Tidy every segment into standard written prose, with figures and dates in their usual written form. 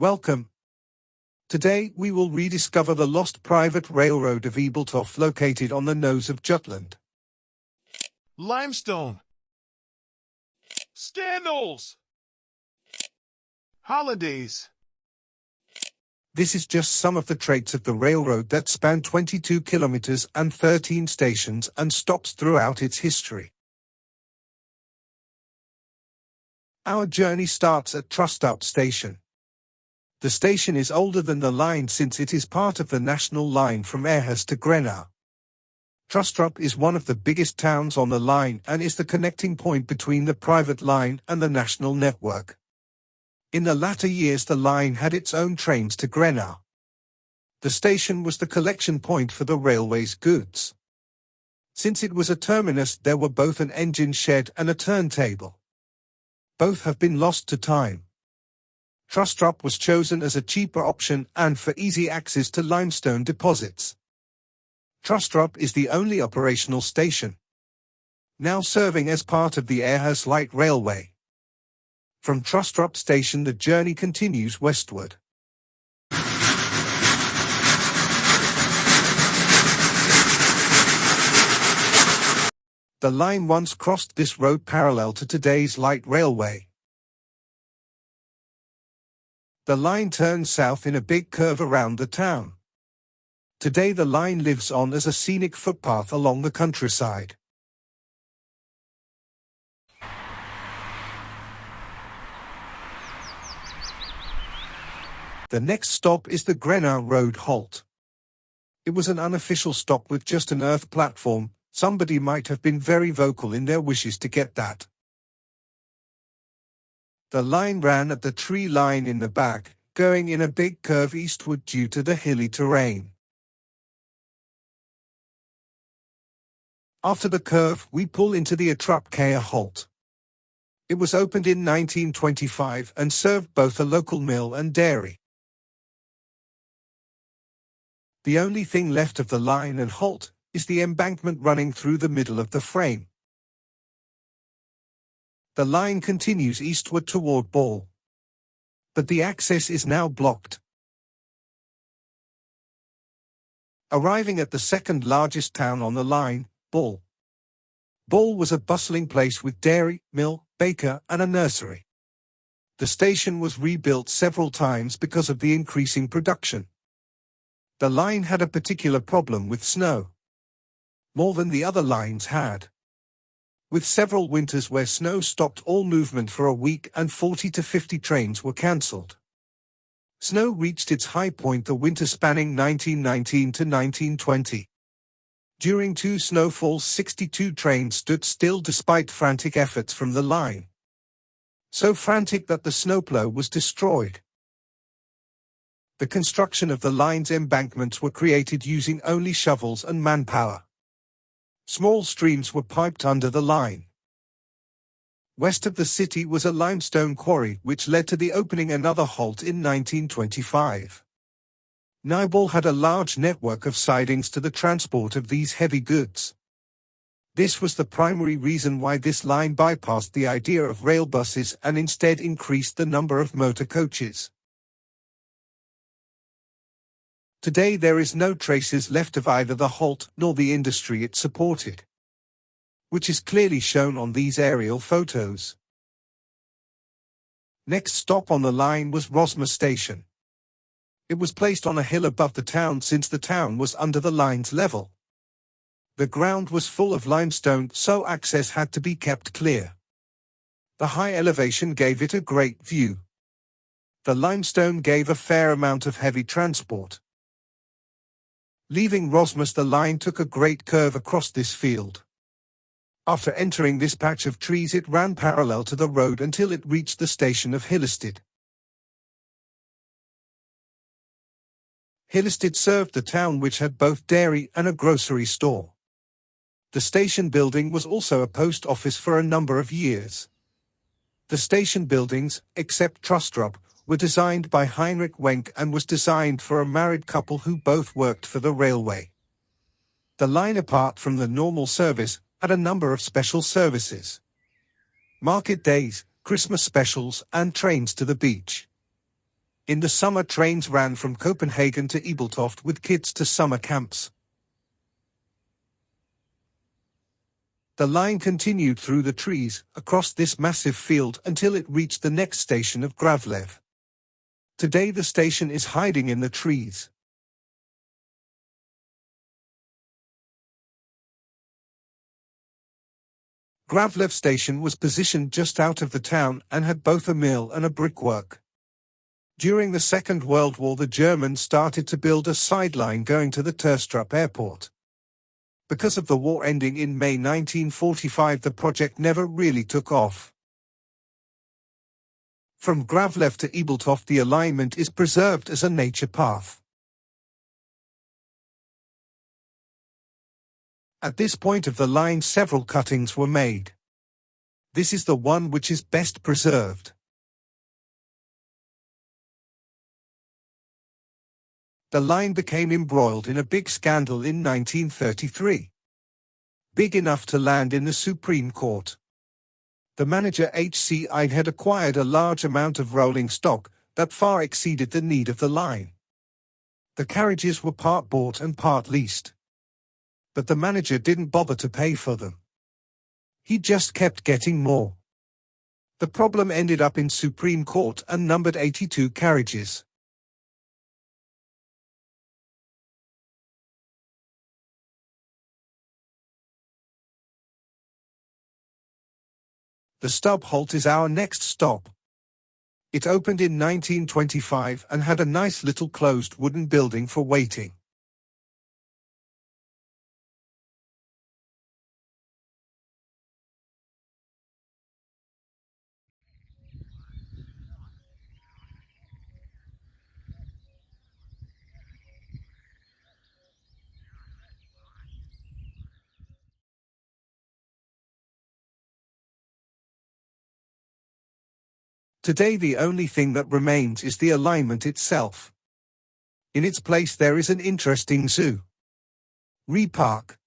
Welcome. Today we will rediscover the lost private railroad of Ebeltoft located on the nose of Jutland. Limestone. Scandals. Holidays. This is just some of the traits of the railroad that span 22 kilometers and 13 stations and stops throughout its history. Our journey starts at Trustrup station. The station is older than the line since it is part of the national line from Egefors to Grenaa. Trustrup is one of the biggest towns on the line and is the connecting point between the private line and the national network. In the latter years the line had its own trains to Grenaa. The station was the collection point for the railway's goods. Since it was a terminus there were both an engine shed and a turntable. Both have been lost to time. Trustrup was chosen as a cheaper option and for easy access to limestone deposits. Trustrup is the only operational station, now serving as part of the Egefors Light Railway. From Trustrup station the journey continues westward. The line once crossed this road parallel to today's light railway. The line turns south in a big curve around the town. Today the line lives on as a scenic footpath along the countryside. The next stop is the Grenaa Road halt. It was an unofficial stop with just an earth platform. Somebody might have been very vocal in their wishes to get that. The line ran at the tree line in the back, going in a big curve eastward due to the hilly terrain. After the curve, we pull into the Atrapkea halt. It was opened in 1925 and served both a local mill and dairy. The only thing left of the line and halt is the embankment running through the middle of the frame. The line continues eastward toward Ball, but the access is now blocked. Arriving at the second largest town on the line, Ball. Ball was a bustling place with dairy, mill, baker, and a nursery. The station was rebuilt several times because of the increasing production. The line had a particular problem with snow, more than the other lines had, with several winters where snow stopped all movement for a week and 40 to 50 trains were cancelled. Snow reached its high point the winter spanning 1919 to 1920. During two snowfalls 62 trains stood still despite frantic efforts from the line. So frantic that the snowplow was destroyed. The construction of the line's embankments were created using only shovels and manpower. Small streams were piped under the line. West of the city was a limestone quarry which led to the opening another halt in 1925. Nybal had a large network of sidings to the transport of these heavy goods. This was the primary reason why this line bypassed the idea of rail buses and instead increased the number of motor coaches. Today there is no traces left of either the halt nor the industry it supported, which is clearly shown on these aerial photos. Next stop on the line was Rosma station. It was placed on a hill above the town since the town was under the line's level. The ground was full of limestone, so access had to be kept clear. The high elevation gave it a great view. The limestone gave a fair amount of heavy transport. Leaving Rosmas the line took a great curve across this field. After entering this patch of trees it ran parallel to the road until it reached the station of Hillestead. Hillestead served the town which had both dairy and a grocery store. The station building was also a post office for a number of years. The station buildings, except Trustrup, were designed by Heinrich Wenck and was designed for a married couple who both worked for the railway. The line, apart from the normal service, had a number of special services: market days, Christmas specials, and trains to the beach. In the summer, trains ran from Copenhagen to Ebeltoft with kids to summer camps. The line continued through the trees, across this massive field until it reached the next station of Gravlev. Today the station is hiding in the trees. Gravlev station was positioned just out of the town and had both a mill and a brickwork. During the Second World War, the Germans started to build a sideline going to the Trustrup airport. Because of the war ending in May 1945, the project never really took off. From Gravlev to Ebeltoft, the alignment is preserved as a nature path. At this point of the line, several cuttings were made. This is the one which is best preserved. The line became embroiled in a big scandal in 1933. Big enough to land in the Supreme Court. The manager H.C. Ide had acquired a large amount of rolling stock that far exceeded the need of the line. The carriages were part bought and part leased. But the manager didn't bother to pay for them. He just kept getting more. The problem ended up in Supreme Court and numbered 82 carriages. The stub halt is our next stop. It opened in 1925 and had a nice little closed wooden building for waiting. Today the only thing that remains is the alignment itself. In its place there is an interesting zoo. Park.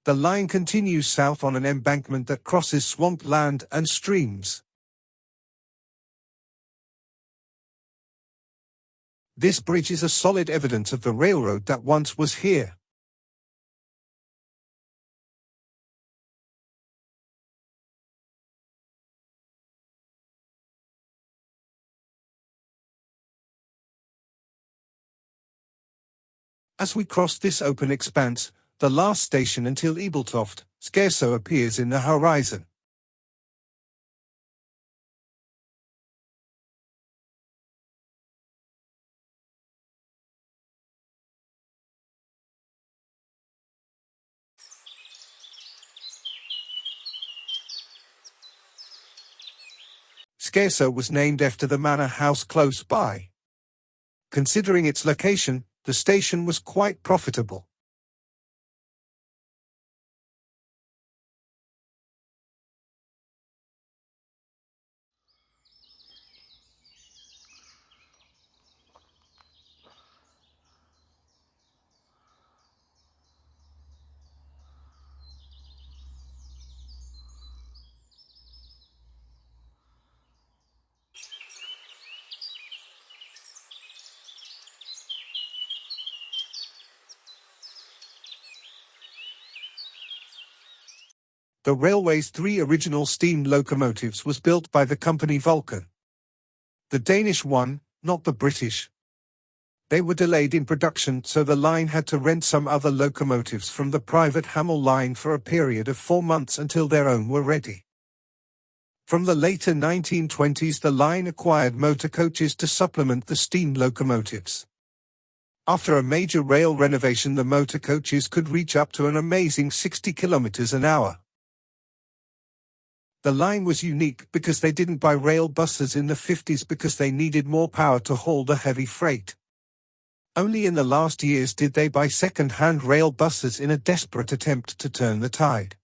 The line continues south on an embankment that crosses swamp land and streams. This bridge is a solid evidence of the railroad that once was here. As we cross this open expanse, the last station until Ebeltoft, Scarso, appears in the horizon. Scarso was named after the manor house close by. Considering its location, the station was quite profitable. The railway's 3 original steam locomotives was built by the company Vulcan. The Danish one, not the British. They were delayed in production, so the line had to rent some other locomotives from the private Hamel line for a period of 4 months until their own were ready. From the later 1920s the line acquired motor coaches to supplement the steam locomotives. After a major rail renovation, the motor coaches could reach up to an amazing 60 kilometers an hour. The line was unique because they didn't buy rail buses in the 50s because they needed more power to haul the heavy freight. Only in the last years did they buy second-hand rail buses in a desperate attempt to turn the tide.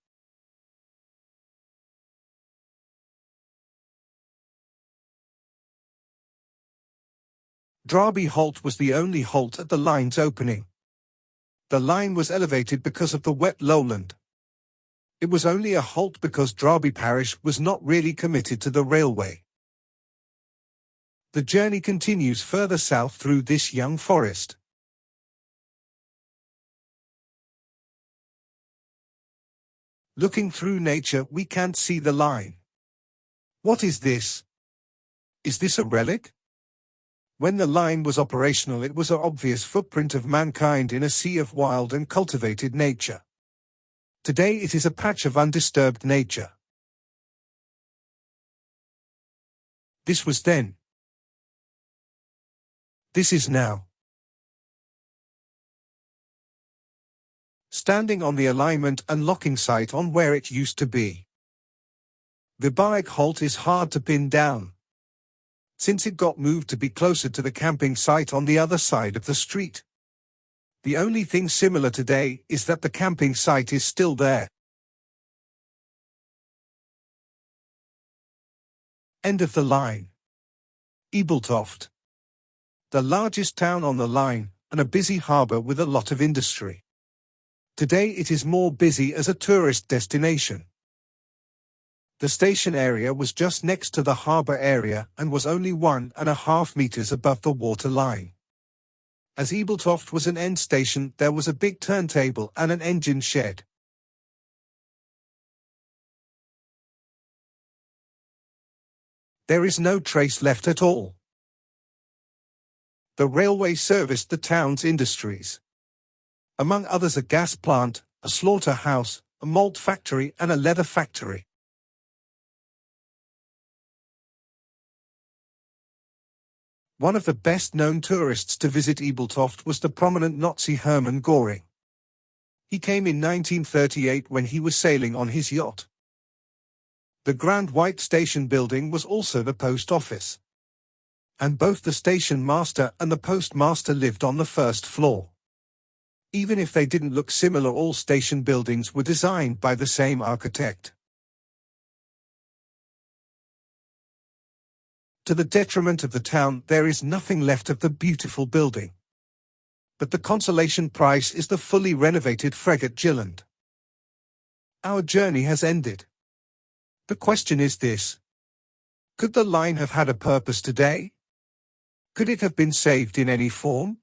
Draby halt was the only halt at the line's opening. The line was elevated because of the wet lowland. It was only a halt because Derby Parish was not really committed to the railway. The journey continues further south through this young forest. Looking through nature, we can't see the line. What is this? Is this a relic? When the line was operational, it was an obvious footprint of mankind in a sea of wild and cultivated nature. Today it is a patch of undisturbed nature. This was then. This is now. Standing on the alignment and locking site on where it used to be. The bike halt is hard to pin down, since it got moved to be closer to the camping site on the other side of the street. The only thing similar today is that the camping site is still there. End of the line. Ebeltoft. The largest town on the line, and a busy harbour with a lot of industry. Today it is more busy as a tourist destination. The station area was just next to the harbour area and was only 1.5 meters above the water line. As Ebeltoft was an end station, there was a big turntable and an engine shed. There is no trace left at all. The railway serviced the town's industries. Among others, a gas plant, a slaughterhouse, a malt factory and a leather factory. One of the best-known tourists to visit Ebeltoft was the prominent Nazi Hermann Göring. He came in 1938 when he was sailing on his yacht. The Grand White Station building was also the post office. And both the station master and the postmaster lived on the first floor. Even if they didn't look similar, all station buildings were designed by the same architect. To the detriment of the town, there is nothing left of the beautiful building. But the consolation prize is the fully renovated frigate Djursland. Our journey has ended. The question is this: could the line have had a purpose today? Could it have been saved in any form?